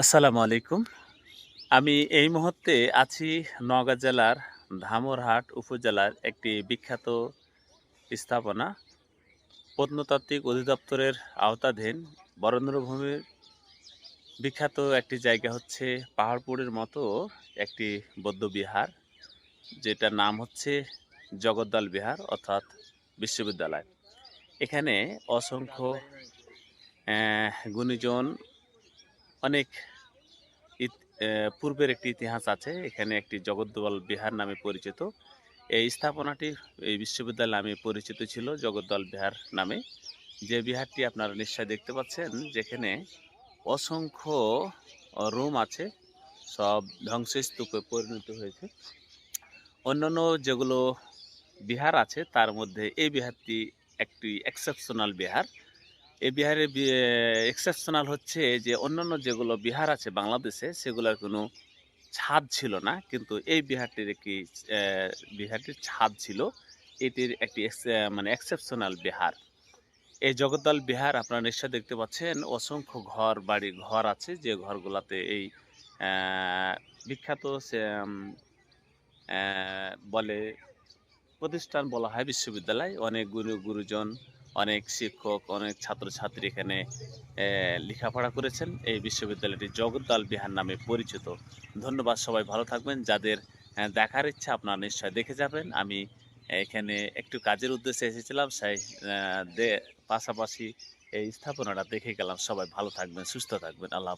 আসসালামু আলাইকুম। আমি এই মুহূর্তে আছি নওগাঁ জেলার ধামরহাট উপজেলার একটি বিখ্যাত স্থাপনা প্রত্নতাত্ত্বিক অধিদপ্তরের আওতাধীন বরেন্দ্রভূমির বিখ্যাত একটি জায়গা হচ্ছে পাহাড়পুরের মতো একটি বৌদ্ধবিহার, যেটার নাম হচ্ছে জগদ্দল বিহার অর্থাৎ বিশ্ববিদ্যালয়। এখানে অসংখ্য গুণীজন অনেক ইত পূর্বের একটি ইতিহাস আছে। এখানে একটি জগদ্দল বিহার নামে পরিচিত। এই স্থাপনাটি এই বিশ্ববিদ্যালয় নামে পরিচিত ছিল জগদ্দল বিহার নামে। যে বিহারটি আপনারা নিশ্চয়ই দেখতে পাচ্ছেন, যেখানে অসংখ্য রুম আছে, সব ধ্বংসস্তূপে পরিণত হয়েছে। অন্যান্য যেগুলো বিহার আছে তার মধ্যে এই বিহারটি একটি এক্সেপশনাল বিহার। এই বিহারের এক্সেপশনাল হচ্ছে যে অন্যান্য যেগুলো বিহার আছে বাংলাদেশে সেগুলোর কোনো ছাদ ছিল না, কিন্তু এই বিহারটির একটি বিহারটির ছাদ ছিল। এটির একটি মানে এক্সেপশনাল বিহার। এই জগদ্দল বিহার আপনারা নিশ্চয় দেখতে পাচ্ছেন, অসংখ্য ঘর আছে, যে ঘরগুলাতে এই আহ, বিখ্যাত বলে প্রতিষ্ঠান বলা হয় বিশ্ববিদ্যালয়। অনেক গুরুজন, অনেক শিক্ষক, অনেক ছাত্রছাত্রী এখানে লেখাপড়া করেছেন। এই বিশ্ববিদ্যালয়টি জগদ্দল বিহার নামে পরিচিত। ধন্যবাদ, সবাই ভালো থাকবেন। যাদের দেখার ইচ্ছা আপনারা নিশ্চয় দেখে যাবেন। আমি এখানে একটু কাজের উদ্দেশ্যে এসেছিলাম, সেই পাশাপাশি এই স্থাপনাটা দেখে গেলাম। সবাই ভালো থাকবেন, সুস্থ থাকবেন। আল্লাহ হাফেজ।